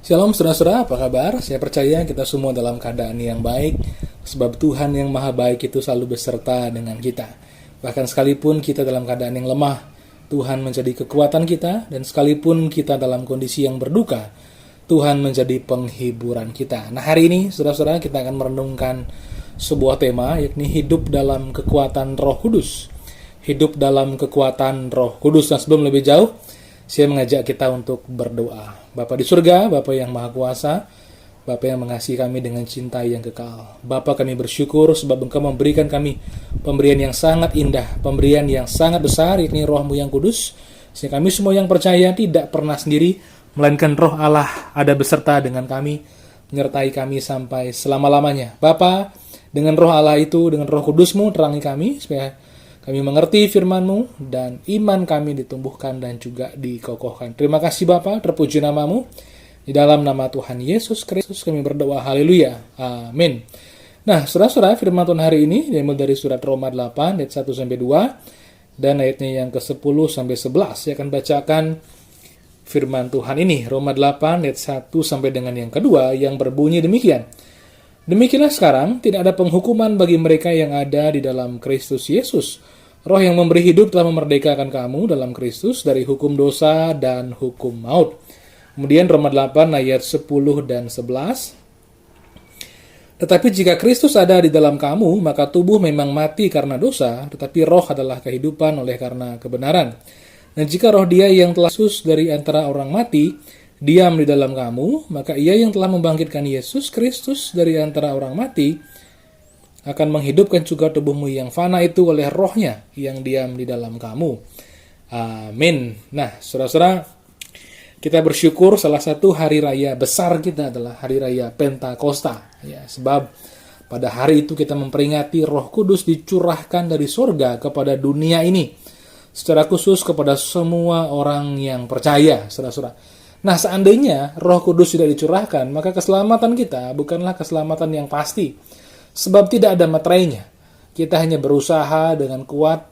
Shalom saudara-saudara, apa kabar? Saya percaya kita semua dalam keadaan yang baik, sebab Tuhan yang maha baik itu selalu beserta dengan kita. Bahkan sekalipun kita dalam keadaan yang lemah, Tuhan menjadi kekuatan kita, dan sekalipun kita dalam kondisi yang berduka, Tuhan menjadi penghiburan kita. Nah, hari ini saudara-saudara kita akan merenungkan sebuah tema, yakni hidup dalam kekuatan Roh Kudus. Hidup dalam kekuatan Roh Kudus. Nah, sebelum lebih jauh, saya mengajak kita untuk berdoa. Bapa di surga, Bapa yang maha kuasa, Bapa yang mengasihi kami dengan cinta yang kekal. Bapa, kami bersyukur sebab Engkau memberikan kami pemberian yang sangat indah, pemberian yang sangat besar, yakni Roh-Mu yang kudus. Sehingga kami semua yang percaya tidak pernah sendiri, melainkan Roh Allah ada beserta dengan kami, menyertai kami sampai selama-lamanya. Bapa, dengan Roh Allah itu, dengan Roh Kudus-Mu, terangi kami, supaya kami mengerti firman-Mu, dan iman kami ditumbuhkan dan juga dikokohkan. Terima kasih Bapa, terpuji nama-Mu. Di dalam nama Tuhan Yesus Kristus kami berdoa, haleluya, amin. Nah, saudara-saudara, firman Tuhan hari ini diambil dari surat Roma 8, ayat 1-2, dan ayatnya yang ke-10 sampai 11. Saya akan bacakan firman Tuhan ini, Roma 8, ayat 1 sampai dengan yang kedua, yang berbunyi demikian. Demikianlah sekarang, tidak ada penghukuman bagi mereka yang ada di dalam Kristus Yesus. Roh yang memberi hidup telah memerdekakan kamu dalam Kristus dari hukum dosa dan hukum maut. Kemudian Roma 8 ayat 10 dan 11. Tetapi jika Kristus ada di dalam kamu, maka tubuh memang mati karena dosa, tetapi roh adalah kehidupan oleh karena kebenaran. Dan jika roh Dia yang telah Yesus dari antara orang mati diam di dalam kamu, maka Ia yang telah membangkitkan Yesus Kristus dari antara orang mati akan menghidupkan juga tubuhmu yang fana itu oleh rohnya yang diam di dalam kamu. Amin. Nah, saudara-saudara, kita bersyukur salah satu hari raya besar kita adalah hari raya Pentakosta. Ya, sebab pada hari itu kita memperingati Roh Kudus dicurahkan dari surga kepada dunia ini, secara khusus kepada semua orang yang percaya, saudara-saudara. Nah, seandainya Roh Kudus tidak dicurahkan, maka keselamatan kita bukanlah keselamatan yang pasti. Sebab tidak ada materainya. Kita hanya berusaha dengan kuat,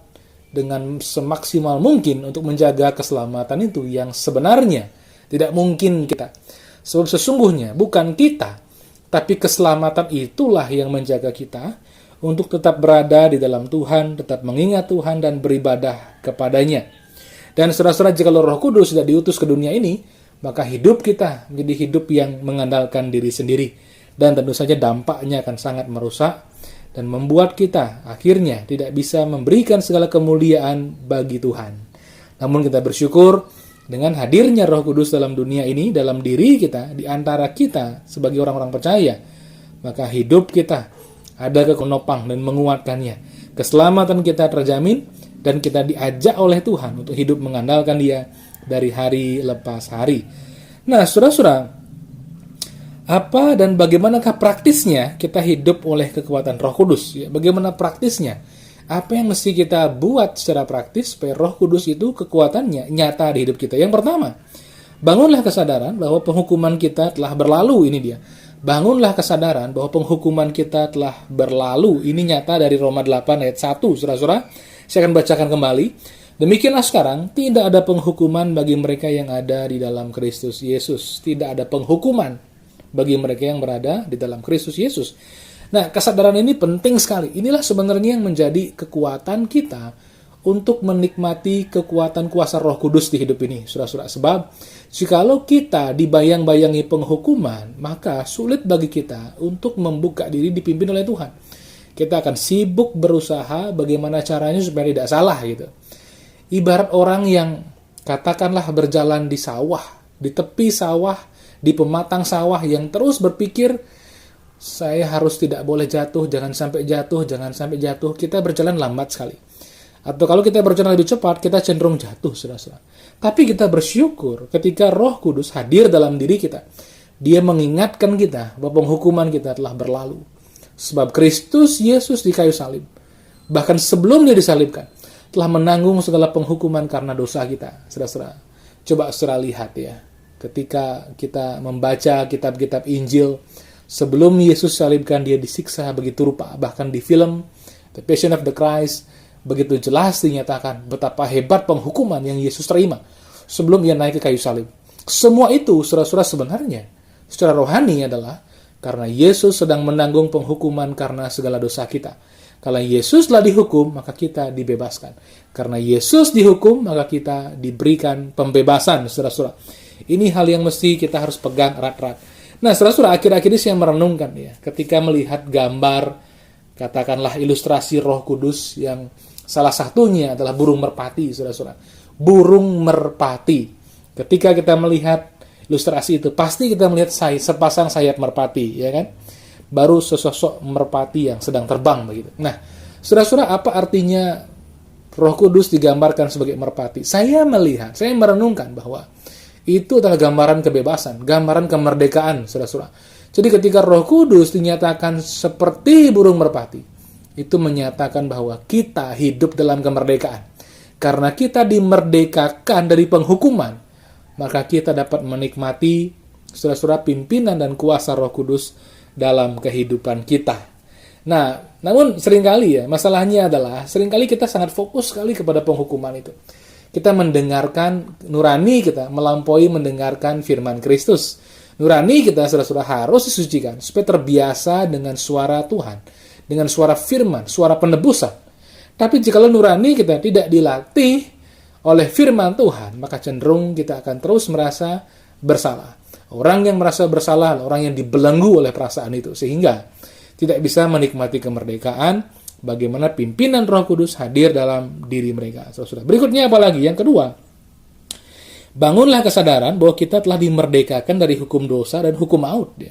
dengan semaksimal mungkin untuk menjaga keselamatan itu yang sebenarnya tidak mungkin kita. Sebab sesungguhnya bukan kita, tapi keselamatan itulah yang menjaga kita untuk tetap berada di dalam Tuhan, tetap mengingat Tuhan dan beribadah kepadanya. Dan saudara-saudara, jika Roh Kudus tidak diutus ke dunia ini, maka hidup kita menjadi hidup yang mengandalkan diri sendiri. Dan tentu saja dampaknya akan sangat merusak dan membuat kita akhirnya tidak bisa memberikan segala kemuliaan bagi Tuhan. Namun kita bersyukur dengan hadirnya Roh Kudus dalam dunia ini, dalam diri kita, di antara kita sebagai orang-orang percaya, maka hidup kita ada kekonopang dan menguatkannya. Keselamatan kita terjamin dan kita diajak oleh Tuhan untuk hidup mengandalkan Dia dari hari lepas hari. Nah, saudara-saudara, apa dan bagaimanakah praktisnya kita hidup oleh kekuatan Roh Kudus? Ya, bagaimana praktisnya? Apa yang mesti kita buat secara praktis supaya Roh Kudus itu kekuatannya nyata di hidup kita? Yang pertama, bangunlah kesadaran bahwa penghukuman kita telah berlalu. Ini dia. Bangunlah kesadaran bahwa penghukuman kita telah berlalu. Ini nyata dari Roma 8 ayat 1. Saudara-saudara, saya akan bacakan kembali. Demikianlah sekarang, tidak ada penghukuman bagi mereka yang ada di dalam Kristus Yesus. Tidak ada penghukuman bagi mereka yang berada di dalam Kristus Yesus. Nah, kesadaran ini penting sekali. Inilah sebenarnya yang menjadi kekuatan kita untuk menikmati kekuatan kuasa Roh Kudus di hidup ini, saudara-saudara. Sebab, jikalau kita dibayang-bayangi penghukuman, maka sulit bagi kita untuk membuka diri dipimpin oleh Tuhan. Kita akan sibuk berusaha bagaimana caranya supaya tidak salah gitu. Ibarat orang yang katakanlah berjalan di sawah, di tepi sawah, di pematang sawah yang terus berpikir, saya harus tidak boleh jatuh, jangan sampai jatuh, jangan sampai jatuh. Kita berjalan lambat sekali. Atau kalau kita berjalan lebih cepat, kita cenderung jatuh, saudara-saudara. Tapi kita bersyukur ketika Roh Kudus hadir dalam diri kita. Dia mengingatkan kita bahwa penghukuman kita telah berlalu. Sebab Kristus Yesus di kayu salib, bahkan sebelum Dia disalibkan, telah menanggung segala penghukuman karena dosa kita, saudara-saudara. Coba saudara lihat ya. Ketika kita membaca kitab-kitab Injil, sebelum Yesus salibkan Dia disiksa begitu rupa. Bahkan di film The Passion of the Christ, begitu jelas dinyatakan betapa hebat penghukuman yang Yesus terima sebelum Ia naik ke kayu salib. Semua itu, saudara-saudara, sebenarnya secara rohani adalah karena Yesus sedang menanggung penghukuman karena segala dosa kita. Kalau Yesus telah dihukum, maka kita dibebaskan. Karena Yesus dihukum, maka kita diberikan pembebasan, saudara-saudara. Ini hal yang mesti kita harus pegang erat-erat. Nah, saudara-saudara, akhir-akhir ini saya merenungkan ya, ketika melihat gambar, katakanlah ilustrasi Roh Kudus yang salah satunya adalah burung merpati, saudara-saudara. Burung merpati. Ketika kita melihat ilustrasi itu, pasti kita melihat sepasang sayap merpati, ya kan? Baru sesosok merpati yang sedang terbang begitu. Nah, saudara-saudara, apa artinya Roh Kudus digambarkan sebagai merpati? Saya merenungkan bahwa itu adalah gambaran kebebasan, gambaran kemerdekaan, saudara-saudara. Jadi ketika Roh Kudus dinyatakan seperti burung merpati, itu menyatakan bahwa kita hidup dalam kemerdekaan. Karena kita dimerdekakan dari penghukuman, maka kita dapat menikmati, saudara-saudara, pimpinan dan kuasa Roh Kudus dalam kehidupan kita. Nah, namun seringkali ya, masalahnya adalah seringkali kita sangat fokus sekali kepada penghukuman itu. Kita mendengarkan, nurani kita melampaui mendengarkan firman Kristus. Nurani kita, saudara-saudara, harus disucikan supaya terbiasa dengan suara Tuhan, dengan suara firman, suara penebusan. Tapi jika nurani kita tidak dilatih oleh firman Tuhan, maka cenderung kita akan terus merasa bersalah. Orang yang merasa bersalah, orang yang dibelenggu oleh perasaan itu, sehingga tidak bisa menikmati kemerdekaan, bagaimana pimpinan Roh Kudus hadir dalam diri mereka. Saudara. Berikutnya apa lagi? Yang kedua, bangunlah kesadaran bahwa kita telah dimerdekakan dari hukum dosa dan hukum maut.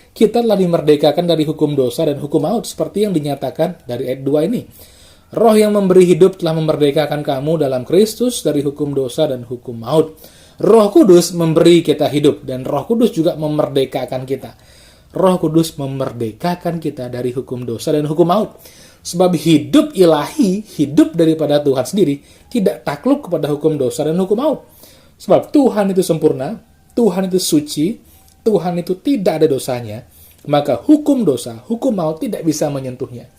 Kita telah dimerdekakan dari hukum dosa dan hukum maut, seperti yang dinyatakan dari ayat 2 ini. Roh yang memberi hidup telah memerdekakan kamu dalam Kristus dari hukum dosa dan hukum maut. Roh Kudus memberi kita hidup, dan Roh Kudus juga memerdekakan kita. Roh Kudus memerdekakan kita dari hukum dosa dan hukum maut. Sebab hidup ilahi, hidup daripada Tuhan sendiri, tidak takluk kepada hukum dosa dan hukum maut. Sebab Tuhan itu sempurna, Tuhan itu suci, Tuhan itu tidak ada dosanya, maka hukum dosa, hukum maut tidak bisa menyentuhnya.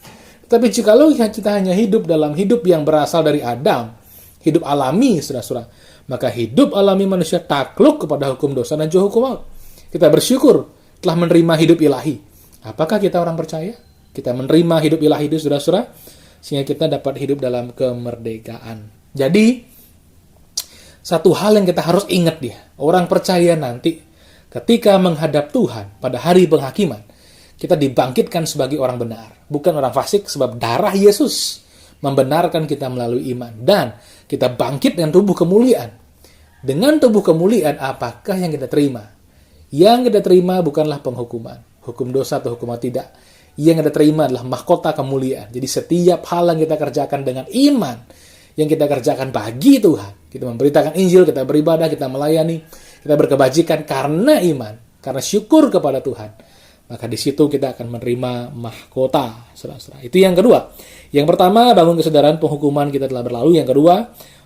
Tapi jikalau kita hanya hidup dalam hidup yang berasal dari Adam, hidup alami, saudara-saudara, maka hidup alami manusia takluk kepada hukum dosa dan juga hukum maut. Kita bersyukur telah menerima hidup ilahi. Apakah kita orang percaya? Kita menerima hidup ilahi itu, saudara-saudara, sehingga kita dapat hidup dalam kemerdekaan. Jadi, satu hal yang kita harus ingat orang percaya nanti ketika menghadap Tuhan pada hari penghakiman, kita dibangkitkan sebagai orang benar, bukan orang fasik, sebab darah Yesus membenarkan kita melalui iman. Dan kita bangkit dengan tubuh kemuliaan. Dengan tubuh kemuliaan, apakah yang kita terima? Yang kita terima bukanlah penghukuman, hukum dosa atau hukum tidak. Yang kita terima adalah mahkota kemuliaan. Jadi setiap hal yang kita kerjakan dengan iman, yang kita kerjakan bagi Tuhan, kita memberitakan Injil, kita beribadah, kita melayani, kita berkebajikan karena iman, karena syukur kepada Tuhan, maka di situ kita akan menerima mahkota, saudara-saudara. Itu yang kedua. Yang pertama, bangun kesadaran penghukuman kita telah berlalu. Yang kedua,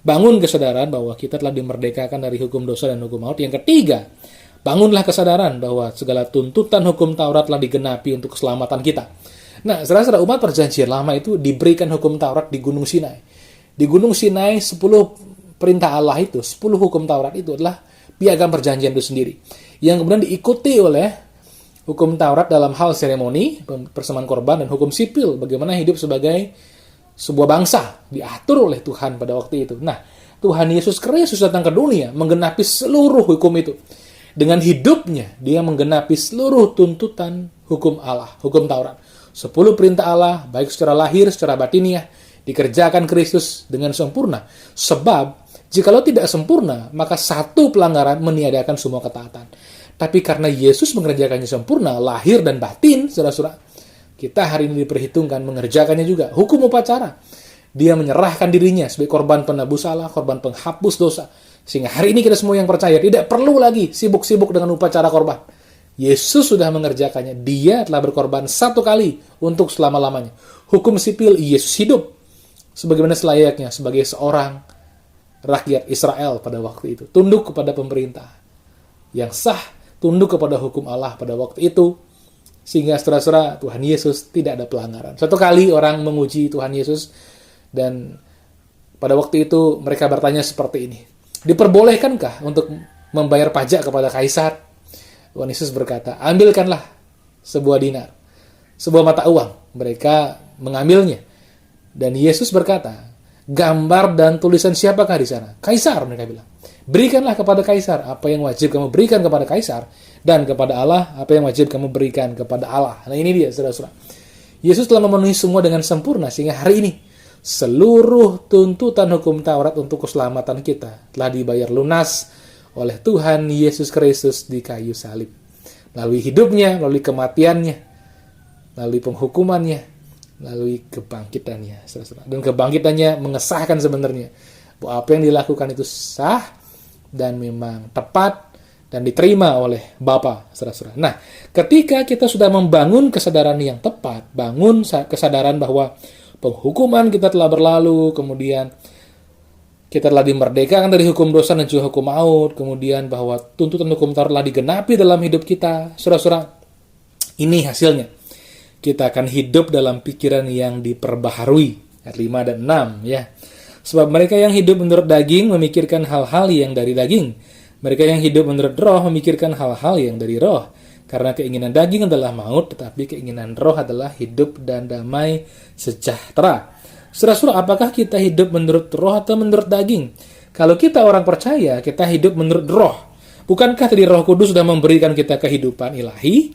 bangun kesadaran bahwa kita telah dimerdekakan dari hukum dosa dan hukum maut. Yang ketiga, bangunlah kesadaran bahwa segala tuntutan hukum Taurat telah digenapi untuk keselamatan kita. Nah, saudara-saudara, umat perjanjian lama itu diberikan hukum Taurat di Gunung Sinai. Di Gunung Sinai, 10 perintah Allah itu, 10 hukum Taurat itu adalah piagam perjanjian itu sendiri, yang kemudian diikuti oleh hukum Taurat dalam hal seremoni, persembahan korban, dan hukum sipil, bagaimana hidup sebagai sebuah bangsa, diatur oleh Tuhan pada waktu itu. Nah, Tuhan Yesus Kristus datang ke dunia, menggenapi seluruh hukum itu. Dengan hidupnya, dia menggenapi seluruh tuntutan hukum Allah, hukum Taurat. 10 perintah Allah, baik secara lahir, secara batiniah, dikerjakan Kristus dengan sempurna. Sebab, jikalau tidak sempurna, maka satu pelanggaran meniadakan semua ketaatan. Tapi karena Yesus mengerjakannya sempurna, lahir dan batin, saudara-saudara, kita hari ini diperhitungkan mengerjakannya juga. Hukum upacara. Dia menyerahkan dirinya sebagai korban penebus salah, korban penghapus dosa. Sehingga hari ini kita semua yang percaya tidak perlu lagi sibuk-sibuk dengan upacara korban. Yesus sudah mengerjakannya. Dia telah berkorban satu kali untuk selama-lamanya. Hukum sipil, Yesus hidup sebagaimana selayaknya sebagai seorang rakyat Israel pada waktu itu. Tunduk kepada pemerintah yang sah, tunduk kepada hukum Allah pada waktu itu, sehingga saudara-saudara, Tuhan Yesus tidak ada pelanggaran. Satu kali orang menguji Tuhan Yesus, dan pada waktu itu mereka bertanya seperti ini, diperbolehkankah untuk membayar pajak kepada Kaisar? Tuhan Yesus berkata, ambilkanlah sebuah dinar, sebuah mata uang. Mereka mengambilnya. Dan Yesus berkata, gambar dan tulisan siapakah di sana? Kaisar, mereka bilang. Berikanlah kepada Kaisar apa yang wajib kamu berikan kepada Kaisar, dan kepada Allah apa yang wajib kamu berikan kepada Allah. Nah ini dia, saudara-saudara. Yesus telah memenuhi semua dengan sempurna, sehingga hari ini seluruh tuntutan hukum Taurat untuk keselamatan kita telah dibayar lunas oleh Tuhan Yesus Kristus di kayu salib. Melalui hidupnya, melalui kematiannya, melalui penghukumannya, melalui kebangkitannya. Dan kebangkitannya mengesahkan sebenarnya bahwa apa yang dilakukan itu sah dan memang tepat dan diterima oleh Bapa. Nah, ketika kita sudah membangun kesadaran yang tepat, bangun kesadaran bahwa penghukuman kita telah berlalu, kemudian kita telah dimerdekakan dari hukum dosa dan juga hukum maut, kemudian bahwa tuntutan hukum Taurat telah digenapi dalam hidup kita. Saudara-saudara, ini hasilnya. Kita akan hidup dalam pikiran yang diperbaharui. Ayat 5 dan 6 ya. Sebab mereka yang hidup menurut daging memikirkan hal-hal yang dari daging. Mereka yang hidup menurut roh memikirkan hal-hal yang dari roh. Karena keinginan daging adalah maut, tetapi keinginan roh adalah hidup dan damai sejahtera. Saudara-saudara, apakah kita hidup menurut roh atau menurut daging? Kalau kita orang percaya, kita hidup menurut roh. Bukankah tadi Roh Kudus sudah memberikan kita kehidupan ilahi,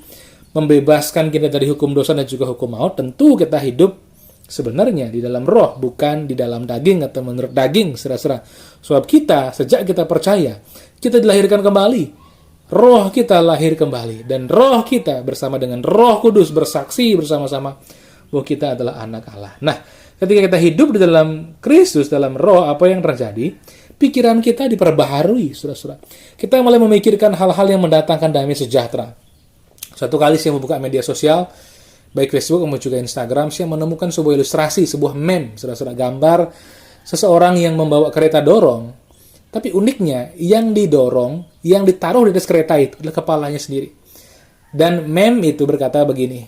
membebaskan kita dari hukum dosa dan juga hukum maut? Tentu kita hidup sebenarnya di dalam roh, bukan di dalam daging atau menurut daging, saudara-saudara. Sebab kita, sejak kita percaya, kita dilahirkan kembali. Roh kita lahir kembali. Dan roh kita bersama dengan Roh Kudus bersaksi bersama-sama bahwa kita adalah anak Allah. Nah, ketika kita hidup di dalam Kristus, dalam roh, apa yang terjadi? Pikiran kita diperbaharui, saudara-saudara. Kita mulai memikirkan hal-hal yang mendatangkan damai sejahtera. Satu kali saya membuka media sosial, baik Facebook maupun juga Instagram, saya menemukan sebuah ilustrasi, sebuah meme, saudara-saudara, gambar seseorang yang membawa kereta dorong. Tapi uniknya, yang didorong, yang ditaruh di atas kereta itu adalah kepalanya sendiri. Dan meme itu berkata begini,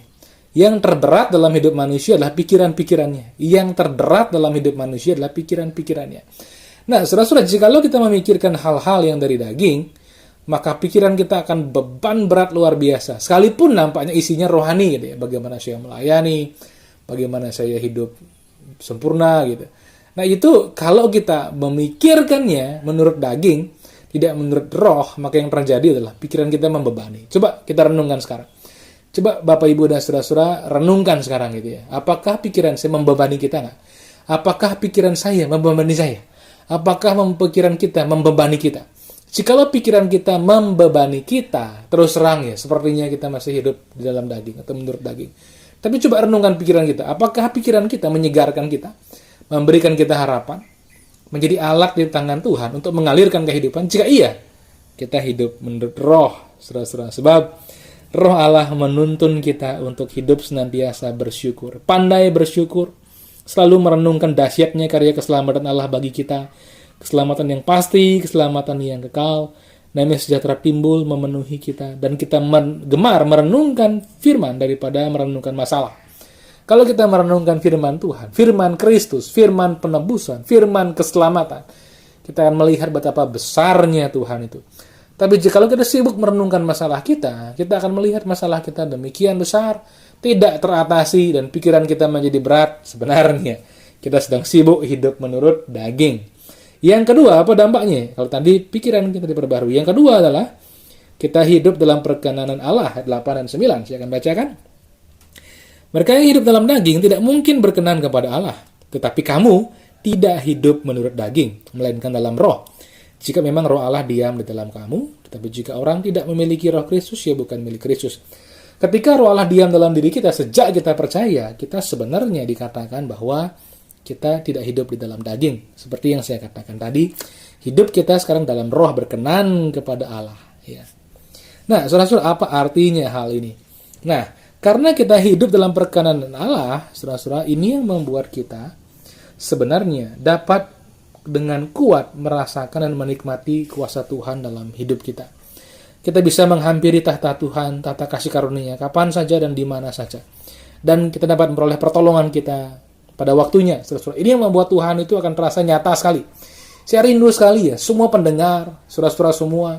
yang terberat dalam hidup manusia adalah pikiran-pikirannya. Yang terberat dalam hidup manusia adalah pikiran-pikirannya. Nah, saudara-saudara, jikalau kita memikirkan hal-hal yang dari daging, maka pikiran kita akan beban berat luar biasa. Sekalipun nampaknya isinya rohani, gitu ya. Bagaimana saya melayani, bagaimana saya hidup sempurna, gitu. Nah, itu kalau kita memikirkannya menurut daging, tidak menurut roh, maka yang terjadi adalah pikiran kita membebani. Coba kita renungkan sekarang. Coba Bapak, Ibu, dan saudara-saudara renungkan sekarang gitu ya. Apakah pikiran saya membebani kita nggak? Apakah pikiran saya membebani saya? Apakah pikiran kita membebani kita? Jikalau pikiran kita membebani kita, terus terang ya, sepertinya kita masih hidup di dalam daging atau menurut daging. Tapi coba renungkan pikiran kita. Apakah pikiran kita menyegarkan kita? Memberikan kita harapan? Menjadi alat di tangan Tuhan untuk mengalirkan kehidupan? Jika iya, kita hidup menurut roh, saudara-saudara. Sebab Roh Allah menuntun kita untuk hidup senantiasa bersyukur. Pandai bersyukur. Selalu merenungkan dahsyatnya karya keselamatan Allah bagi kita. Keselamatan yang pasti, keselamatan yang kekal. Damai sejahtera timbul memenuhi kita. Dan kita gemar merenungkan firman daripada merenungkan masalah. Kalau kita merenungkan firman Tuhan, firman Kristus, firman penebusan, firman keselamatan, kita akan melihat betapa besarnya Tuhan itu. Tapi jika kita sibuk merenungkan masalah kita akan melihat masalah kita demikian besar, tidak teratasi, dan pikiran kita menjadi berat. Sebenarnya kita sedang sibuk hidup menurut daging. Yang kedua, apa dampaknya? Kalau tadi pikiran kita diperbarui. Yang kedua adalah kita hidup dalam perkenanan Allah. Ayat 8 dan 9. Saya akan bacakan. Mereka yang hidup dalam daging tidak mungkin berkenan kepada Allah. Tetapi kamu tidak hidup menurut daging, melainkan dalam roh. Jika memang roh Allah diam di dalam kamu, tetapi jika orang tidak memiliki roh Kristus, ya bukan milik Kristus. Ketika roh Allah diam dalam diri kita, sejak kita percaya, kita sebenarnya dikatakan bahwa kita tidak hidup di dalam daging. Seperti yang saya katakan tadi, hidup kita sekarang dalam roh, berkenan kepada Allah. Ya. Nah, saudara-saudara, apa artinya hal ini? Nah, karena kita hidup dalam perkenanan Allah, saudara-saudara, ini yang membuat kita sebenarnya dapat dengan kuat merasakan dan menikmati kuasa Tuhan dalam hidup kita. Kita bisa menghampiri tahta Tuhan, tahta kasih karunia, kapan saja dan di mana saja. Dan kita dapat memperoleh pertolongan kita pada waktunya. Saudara-saudara, ini yang membuat Tuhan itu akan terasa nyata sekali. Saya rindu sekali ya, semua pendengar, saudara-saudara semua,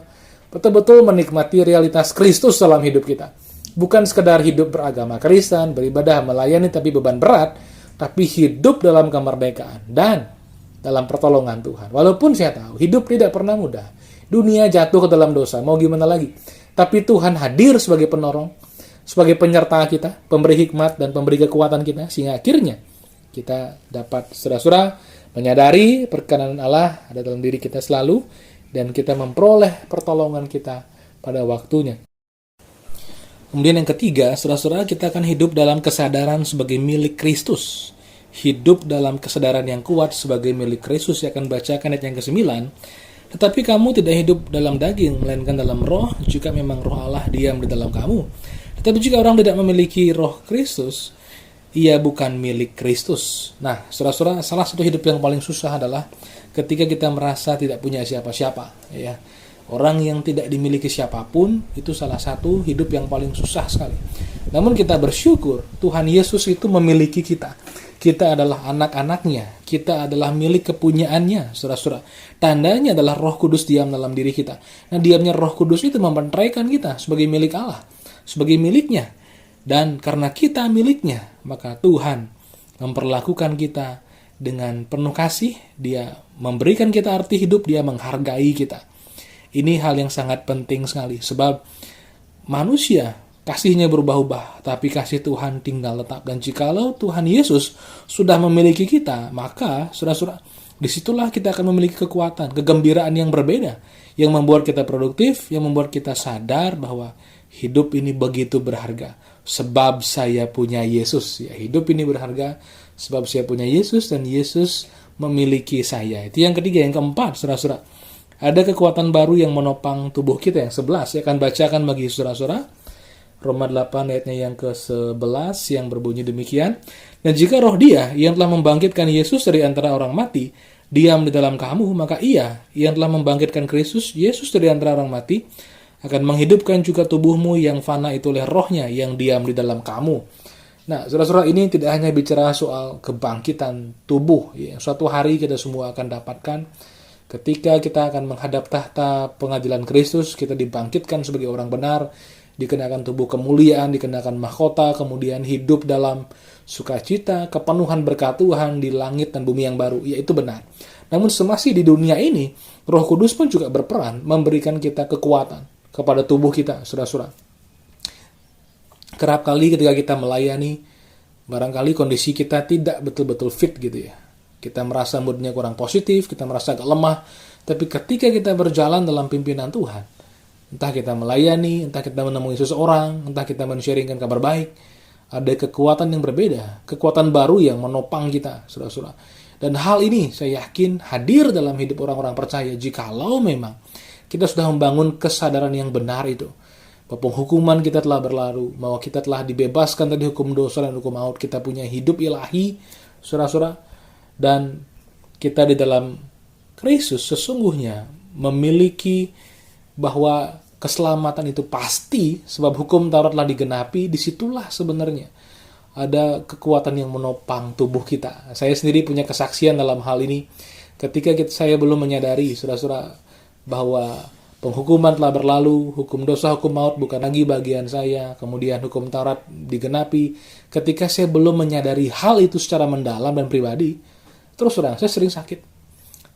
betul-betul menikmati realitas Kristus dalam hidup kita. Bukan sekedar hidup beragama Kristen, beribadah, melayani tapi beban berat, tapi hidup dalam kemerdekaan dan dalam pertolongan Tuhan. Walaupun saya tahu hidup tidak pernah mudah. Dunia jatuh ke dalam dosa, mau gimana lagi? Tapi Tuhan hadir sebagai penolong, sebagai penyerta kita, pemberi hikmat dan pemberi kekuatan kita, sehingga akhirnya kita dapat saudara-saudara menyadari perkenan Allah ada dalam diri kita selalu, dan kita memperoleh pertolongan kita pada waktunya. Kemudian yang ketiga, saudara-saudara, kita akan hidup dalam kesadaran sebagai milik Kristus. Hidup dalam kesadaran yang kuat sebagai milik Kristus. Saya akan bacakan ayat yang ke-9. Tetapi kamu tidak hidup dalam daging, melainkan dalam roh, jika memang roh Allah diam di dalam kamu. Tetapi jika orang tidak memiliki roh Kristus, ia bukan milik Kristus. Nah, saudara-saudara, salah satu hidup yang paling susah adalah ketika kita merasa tidak punya siapa-siapa. Ya. Orang yang tidak dimiliki siapapun, itu salah satu hidup yang paling susah sekali. Namun kita bersyukur, Tuhan Yesus itu memiliki kita. Kita adalah anak-anaknya, kita adalah milik kepunyaannya, saudara-saudara. Tandanya adalah Roh Kudus diam dalam diri kita. Nah, diamnya Roh Kudus itu mempercayai kita sebagai milik Allah, sebagai miliknya. Dan karena kita miliknya, maka Tuhan memperlakukan kita dengan penuh kasih. Dia memberikan kita arti hidup, dia menghargai kita. Ini hal yang sangat penting sekali, sebab manusia kasihnya berubah-ubah, tapi kasih Tuhan tinggal tetap. Dan jikalau Tuhan Yesus sudah memiliki kita, maka saudara-saudara, disitulah kita akan memiliki kekuatan, kegembiraan yang berbeda, yang membuat kita produktif, yang membuat kita sadar bahwa hidup ini begitu berharga, sebab saya punya Yesus. Ya, hidup ini berharga, sebab saya punya Yesus, dan Yesus memiliki saya. Itu yang ketiga. Yang keempat, saudara-saudara, ada kekuatan baru yang menopang tubuh kita. Yang 11, saya akan bacakan bagi saudara-saudara. Roma 8 ayatnya yang ke-11 yang berbunyi demikian. Dan jika roh dia yang telah membangkitkan Yesus dari antara orang mati diam di dalam kamu, maka ia yang telah membangkitkan Kristus Yesus dari antara orang mati akan menghidupkan juga tubuhmu yang fana itu oleh rohnya yang diam di dalam kamu. Nah, saudara-saudara, ini tidak hanya bicara soal kebangkitan tubuh, yang suatu hari kita semua akan dapatkan. Ketika kita akan menghadap tahta pengadilan Kristus, kita dibangkitkan sebagai orang benar, dikenakan tubuh kemuliaan, dikenakan mahkota, kemudian hidup dalam sukacita, kepenuhan berkat Tuhan di langit dan bumi yang baru. Ya, itu benar. Namun semasa di dunia ini, Roh Kudus pun juga berperan memberikan kita kekuatan kepada tubuh kita, saudara-saudara. Kerap kali ketika kita melayani, barangkali kondisi kita tidak betul-betul fit gitu ya. Kita merasa moodnya kurang positif, kita merasa agak lemah. Tapi ketika kita berjalan dalam pimpinan Tuhan, entah kita melayani, entah kita menemui seseorang, entah kita men-sharingkan kabar baik, ada kekuatan yang berbeda, kekuatan baru yang menopang kita, saudara-saudara. Dan hal ini saya yakin hadir dalam hidup orang-orang percaya jikalau memang kita sudah membangun kesadaran yang benar itu. Bahwa hukuman kita telah berlalu, bahwa kita telah dibebaskan dari hukum dosa dan hukum maut, kita punya hidup ilahi, saudara-saudara. Dan kita di dalam Kristus sesungguhnya memiliki bahwa keselamatan itu pasti, sebab hukum Taurat telah digenapi. Disitulah sebenarnya ada kekuatan yang menopang tubuh kita. Saya sendiri punya kesaksian dalam hal ini. Ketika saya belum menyadari, saudara-saudara, bahwa penghukuman telah berlalu, hukum dosa, hukum maut bukan lagi bagian saya, kemudian hukum Taurat digenapi. Ketika saya belum menyadari hal itu secara mendalam dan pribadi, terus saya sering sakit.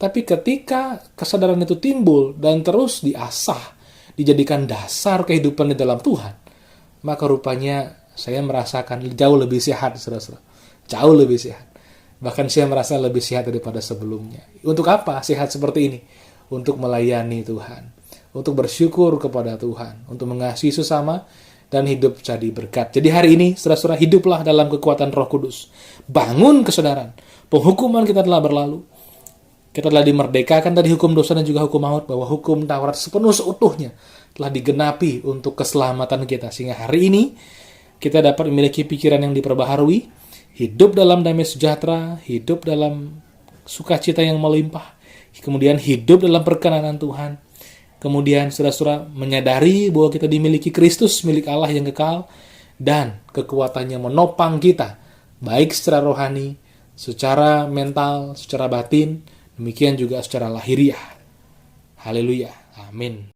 Tapi ketika kesadaran itu timbul dan terus diasah, dijadikan dasar kehidupan di dalam Tuhan, maka rupanya saya merasakan jauh lebih sehat, saudara-saudara. Jauh lebih sehat. Bahkan saya merasa lebih sehat daripada sebelumnya. Untuk apa sehat seperti ini? Untuk melayani Tuhan, untuk bersyukur kepada Tuhan, untuk mengasihi sesama, dan hidup jadi berkat. Jadi hari ini, saudara-saudara, hiduplah dalam kekuatan Roh Kudus. Bangun kesadaran. Penghukuman kita telah berlalu. Kita telah dimerdekakan dari hukum dosa dan juga hukum maut, bahwa hukum Taurat sepenuh seutuhnya telah digenapi untuk keselamatan kita. Sehingga hari ini kita dapat memiliki pikiran yang diperbaharui, hidup dalam damai sejahtera, hidup dalam sukacita yang melimpah, kemudian hidup dalam perkenanan Tuhan. Kemudian saudara-saudara menyadari bahwa kita dimiliki Kristus, milik Allah yang kekal, dan kekuatannya menopang kita, baik secara rohani, secara mental, secara batin, demikian juga secara lahiriah. Haleluya. Amin.